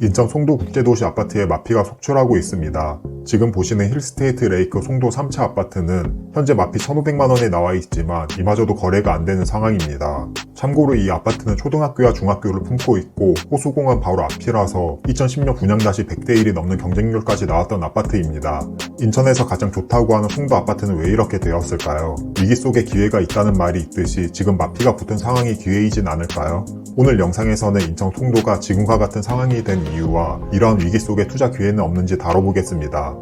인천 송도 국제도시 아파트에 마피가 속출하고 있습니다. 지금 보시는 힐스테이트 레이크 송도 3차 아파트는 현재 마피 1,500만원에 나와 있지만 이마저도 거래가 안 되는 상황입니다. 참고로 이 아파트는 초등학교와 중학교를 품고 있고 호수공원 바로 앞이라서 2010년 분양-100대 1이 넘는 경쟁률까지 나왔던 아파트입니다. 인천에서 가장 좋다고 하는 송도 아파트는 왜 이렇게 되었을까요? 위기 속에 기회가 있다는 말이 있듯이 지금 마피가 붙은 상황이 기회이진 않을까요? 오늘 영상에서는 인천 송도가 지금과 같은 상황이 된 이유와 이러한 위기 속에 투자 기회는 없는지 다뤄보겠습니다.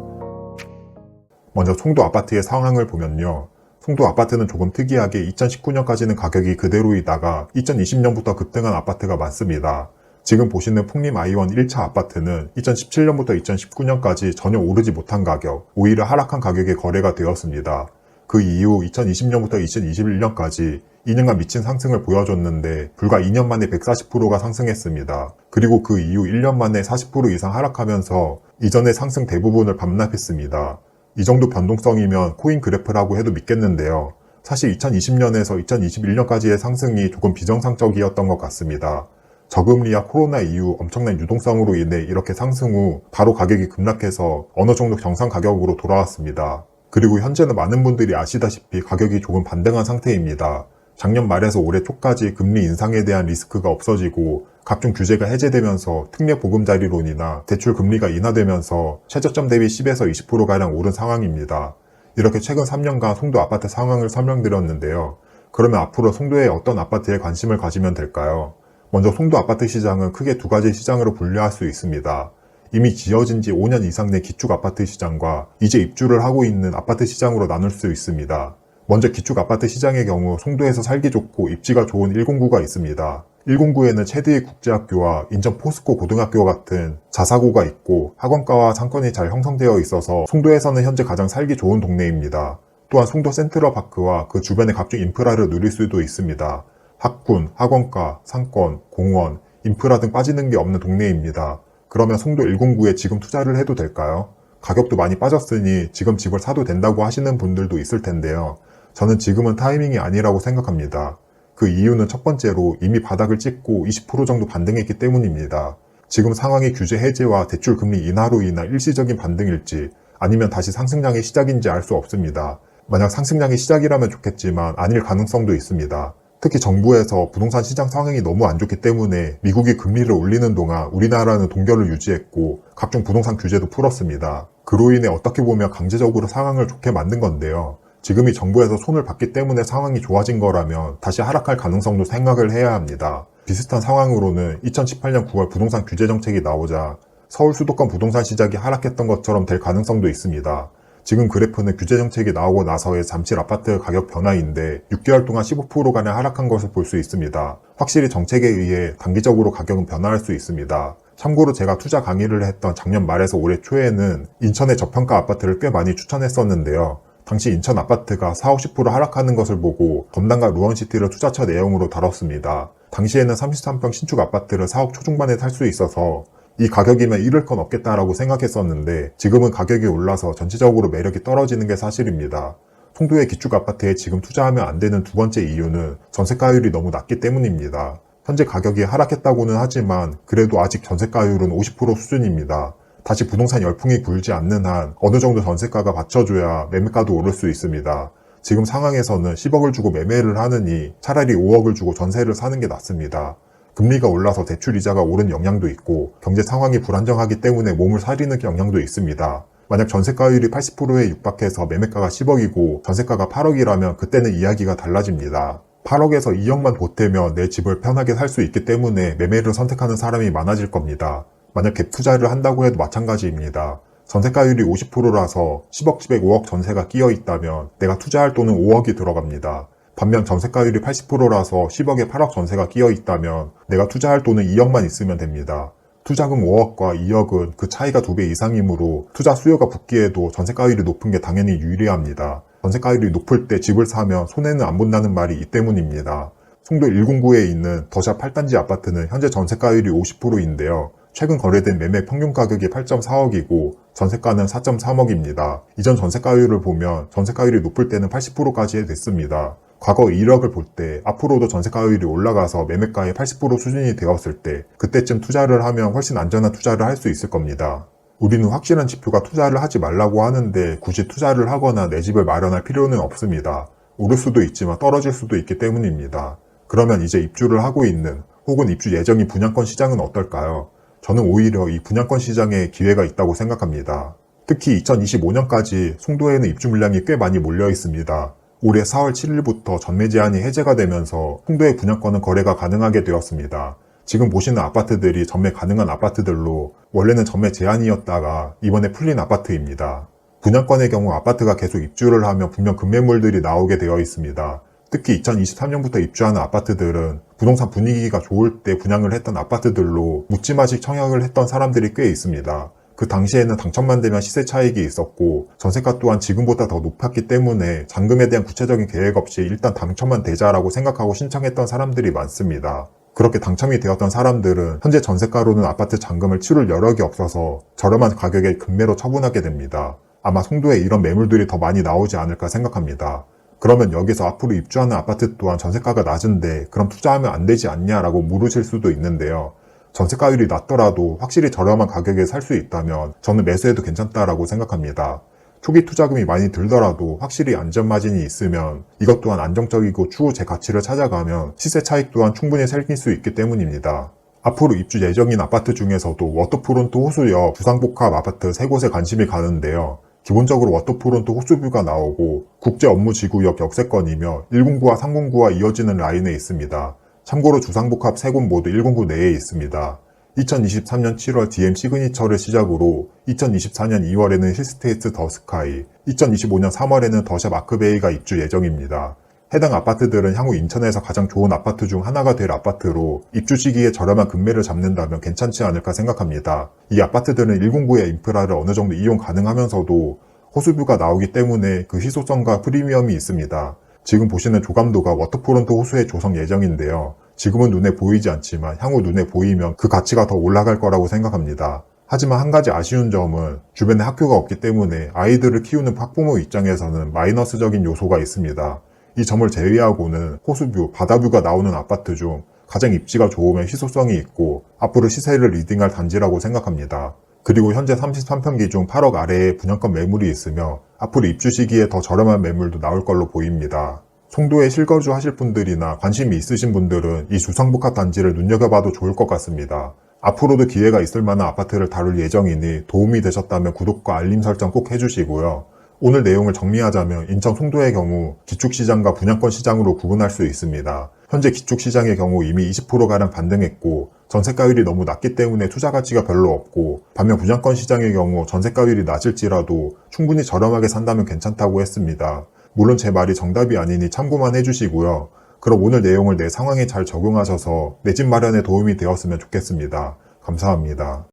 먼저 송도 아파트의 상황을 보면요. 송도 아파트는 조금 특이하게 2019년까지는 가격이 그대로이다가 2020년부터 급등한 아파트가 많습니다. 지금 보시는 풍림 아이원 1차 아파트는 2017년부터 2019년까지 전혀 오르지 못한 가격, 오히려 하락한 가격에 거래가 되었습니다. 그 이후 2020년부터 2021년까지 2년간 미친 상승을 보여줬는데 불과 2년 만에 140%가 상승했습니다. 그리고 그 이후 1년 만에 40% 이상 하락하면서 이전의 상승 대부분을 반납했습니다. 이 정도 변동성이면 코인 그래프라고 해도 믿겠는데요. 사실 2020년에서 2021년까지의 상승이 조금 비정상적이었던 것 같습니다. 저금리와 코로나 이후 엄청난 유동성으로 인해 이렇게 상승 후 바로 가격이 급락해서 어느 정도 정상 가격으로 돌아왔습니다. 그리고 현재는 많은 분들이 아시다시피 가격이 조금 반등한 상태입니다. 작년 말에서 올해 초까지 금리 인상에 대한 리스크가 없어지고 각종 규제가 해제되면서 특례 보금자리론이나 대출 금리가 인하되면서 최저점 대비 10에서 20%가량 오른 상황입니다. 이렇게 최근 3년간 송도 아파트 상황을 설명드렸는데요. 그러면 앞으로 송도의 어떤 아파트에 관심을 가지면 될까요? 먼저 송도 아파트 시장은 크게 두 가지 시장으로 분류할 수 있습니다. 이미 지어진 지 5년 이상 된 기축 아파트 시장과 이제 입주를 하고 있는 아파트 시장으로 나눌 수 있습니다. 먼저 기축 아파트 시장의 경우 송도에서 살기 좋고 입지가 좋은 109가 있습니다. 109에는 체드의 국제학교와 인천 포스코 고등학교 같은 자사고가 있고 학원가와 상권이 잘 형성되어 있어서 송도에서는 현재 가장 살기 좋은 동네입니다. 또한 송도 센트럴파크와 그 주변의 각종 인프라를 누릴 수도 있습니다. 학군, 학원가, 상권, 공원, 인프라 등 빠지는 게 없는 동네입니다. 그러면 송도 109에 지금 투자를 해도 될까요? 가격도 많이 빠졌으니 지금 집을 사도 된다고 하시는 분들도 있을 텐데요. 저는 지금은 타이밍이 아니라고 생각합니다. 그 이유는 첫 번째로 이미 바닥을 찍고 20% 정도 반등했기 때문입니다. 지금 상황이 규제 해제와 대출 금리 인하로 인한 일시적인 반등일지 아니면 다시 상승장의 시작인지 알 수 없습니다. 만약 상승장의 시작이라면 좋겠지만 아닐 가능성도 있습니다. 특히 정부에서 부동산 시장 상황이 너무 안 좋기 때문에 미국이 금리를 올리는 동안 우리나라는 동결을 유지했고 각종 부동산 규제도 풀었습니다. 그로 인해 어떻게 보면 강제적으로 상황을 좋게 만든 건데요. 지금이 정부에서 손을 봤기 때문에 상황이 좋아진 거라면 다시 하락할 가능성도 생각을 해야 합니다. 비슷한 상황으로는 2018년 9월 부동산 규제 정책이 나오자 서울 수도권 부동산 시장이 하락했던 것처럼 될 가능성도 있습니다. 지금 그래프는 규제 정책이 나오고 나서의 잠실 아파트 가격 변화인데 6개월 동안 15%가량 하락한 것을 볼 수 있습니다. 확실히 정책에 의해 단기적으로 가격은 변화할 수 있습니다. 참고로 제가 투자 강의를 했던 작년 말에서 올해 초에는 인천의 저평가 아파트를 꽤 많이 추천했었는데요. 당시 인천 아파트가 40~50% 하락하는 것을 보고 건담과 루원시티를 투자처 내용으로 다뤘습니다. 당시에는 33평 신축 아파트를 4억 초중반에 살 수 있어서 이 가격이면 잃을 건 없겠다라고 생각했었는데 지금은 가격이 올라서 전체적으로 매력이 떨어지는 게 사실입니다. 송도의 기축 아파트에 지금 투자하면 안 되는 두 번째 이유는 전세가율이 너무 낮기 때문입니다. 현재 가격이 하락했다고는 하지만 그래도 아직 전세가율은 50% 수준입니다. 다시 부동산 열풍이 불지 않는 한 어느 정도 전세가가 받쳐줘야 매매가도 오를 수 있습니다. 지금 상황에서는 10억을 주고 매매를 하느니 차라리 5억을 주고 전세를 사는 게 낫습니다. 금리가 올라서 대출 이자가 오른 영향도 있고 경제 상황이 불안정하기 때문에 몸을 사리는 영향도 있습니다. 만약 전세가율이 80%에 육박해서 매매가가 10억이고 전세가가 8억이라면 그때는 이야기가 달라집니다. 8억에서 2억만 보태면 내 집을 편하게 살 수 있기 때문에 매매를 선택하는 사람이 많아질 겁니다. 만약 갭 투자를 한다고 해도 마찬가지입니다. 전세가율이 50%라서 10억 집에 5억 전세가 끼어 있다면 내가 투자할 돈은 5억이 들어갑니다. 반면 전세가율이 80%라서 10억에 8억 전세가 끼어 있다면 내가 투자할 돈은 2억만 있으면 됩니다. 투자금 5억과 2억은 그 차이가 2배 이상이므로 투자 수요가 붙기에도 전세가율이 높은 게 당연히 유리합니다. 전세가율이 높을 때 집을 사면 손해는 안 본다는 말이 이 때문입니다. 송도 109에 있는 더샵 8단지 아파트는 현재 전세가율이 50%인데요. 최근 거래된 매매 평균 가격이 8.4억이고 전세가는 4.3억입니다. 이전 전세가율을 보면 전세가율이 높을 때는 80%까지 됐습니다. 과거 1억을 볼 때 앞으로도 전세가율이 올라가서 매매가의 80% 수준이 되었을 때 그때쯤 투자를 하면 훨씬 안전한 투자를 할 수 있을 겁니다. 우리는 확실한 지표가 투자를 하지 말라고 하는데 굳이 투자를 하거나 내 집을 마련할 필요는 없습니다. 오를 수도 있지만 떨어질 수도 있기 때문입니다. 그러면 이제 입주를 하고 있는 혹은 입주 예정인 분양권 시장은 어떨까요? 저는 오히려 이 분양권 시장에 기회가 있다고 생각합니다. 특히 2025년까지 송도에는 입주 물량이 꽤 많이 몰려 있습니다. 올해 4월 7일부터 전매 제한이 해제가 되면서 송도의 분양권은 거래가 가능하게 되었습니다. 지금 보시는 아파트들이 전매 가능한 아파트들로 원래는 전매 제한이었다가 이번에 풀린 아파트입니다. 분양권의 경우 아파트가 계속 입주를 하면 분명 급매물들이 나오게 되어 있습니다. 특히 2023년부터 입주하는 아파트들은 부동산 분위기가 좋을 때 분양을 했던 아파트들로 묻지마식 청약을 했던 사람들이 꽤 있습니다. 그 당시에는 당첨만 되면 시세 차익이 있었고 전세가 또한 지금보다 더 높았기 때문에 잔금에 대한 구체적인 계획 없이 일단 당첨만 되자라고 생각하고 신청했던 사람들이 많습니다. 그렇게 당첨이 되었던 사람들은 현재 전세가로는 아파트 잔금을 치를 여력이 없어서 저렴한 가격에 급매로 처분하게 됩니다. 아마 송도에 이런 매물들이 더 많이 나오지 않을까 생각합니다. 그러면 여기서 앞으로 입주하는 아파트 또한 전세가가 낮은데 그럼 투자하면 안 되지 않냐라고 물으실 수도 있는데요. 전세가율이 낮더라도 확실히 저렴한 가격에 살 수 있다면 저는 매수해도 괜찮다라고 생각합니다. 초기 투자금이 많이 들더라도 확실히 안전마진이 있으면 이것 또한 안정적이고 추후 제 가치를 찾아가면 시세 차익 또한 충분히 생길 수 있기 때문입니다. 앞으로 입주 예정인 아파트 중에서도 워터프론트 호수역 주상복합 아파트 3곳에 관심이 가는데요. 기본적으로 워터프론트 호수뷰가 나오고 국제업무지구역 역세권이며 109와 309와 이어지는 라인에 있습니다. 참고로 주상복합 3곳 모두 109 내에 있습니다. 2023년 7월 DM 시그니처를 시작으로 2024년 2월에는 힐스테이트 더 스카이, 2025년 3월에는 더샵 아크베이가 입주 예정입니다. 해당 아파트들은 향후 인천에서 가장 좋은 아파트 중 하나가 될 아파트로 입주 시기에 저렴한 금매를 잡는다면 괜찮지 않을까 생각합니다. 이 아파트들은 109의 인프라를 어느 정도 이용 가능하면서도 호수뷰가 나오기 때문에 그 희소성과 프리미엄이 있습니다. 지금 보시는 조감도가 워터프론트 호수에 조성 예정인데요. 지금은 눈에 보이지 않지만 향후 눈에 보이면 그 가치가 더 올라갈 거라고 생각합니다. 하지만 한 가지 아쉬운 점은 주변에 학교가 없기 때문에 아이들을 키우는 학부모 입장에서는 마이너스적인 요소가 있습니다. 이 점을 제외하고는 호수뷰, 바다뷰가 나오는 아파트 중 가장 입지가 좋으면 희소성이 있고 앞으로 시세를 리딩할 단지라고 생각합니다. 그리고 현재 33평기 중 8억 아래의 분양권 매물이 있으며 앞으로 입주 시기에 더 저렴한 매물도 나올 걸로 보입니다. 송도에 실거주 하실 분들이나 관심이 있으신 분들은 이 주상복합 단지를 눈여겨봐도 좋을 것 같습니다. 앞으로도 기회가 있을 만한 아파트를 다룰 예정이니 도움이 되셨다면 구독과 알림 설정 꼭 해주시고요. 오늘 내용을 정리하자면 인천 송도의 경우 기축시장과 분양권 시장으로 구분할 수 있습니다. 현재 기축시장의 경우 이미 20%가량 반등했고 전세가율이 너무 낮기 때문에 투자 가치가 별로 없고 반면 분양권 시장의 경우 전세가율이 낮을지라도 충분히 저렴하게 산다면 괜찮다고 했습니다. 물론 제 말이 정답이 아니니 참고만 해주시고요. 그럼 오늘 내용을 내 상황에 잘 적용하셔서 내 집 마련에 도움이 되었으면 좋겠습니다. 감사합니다.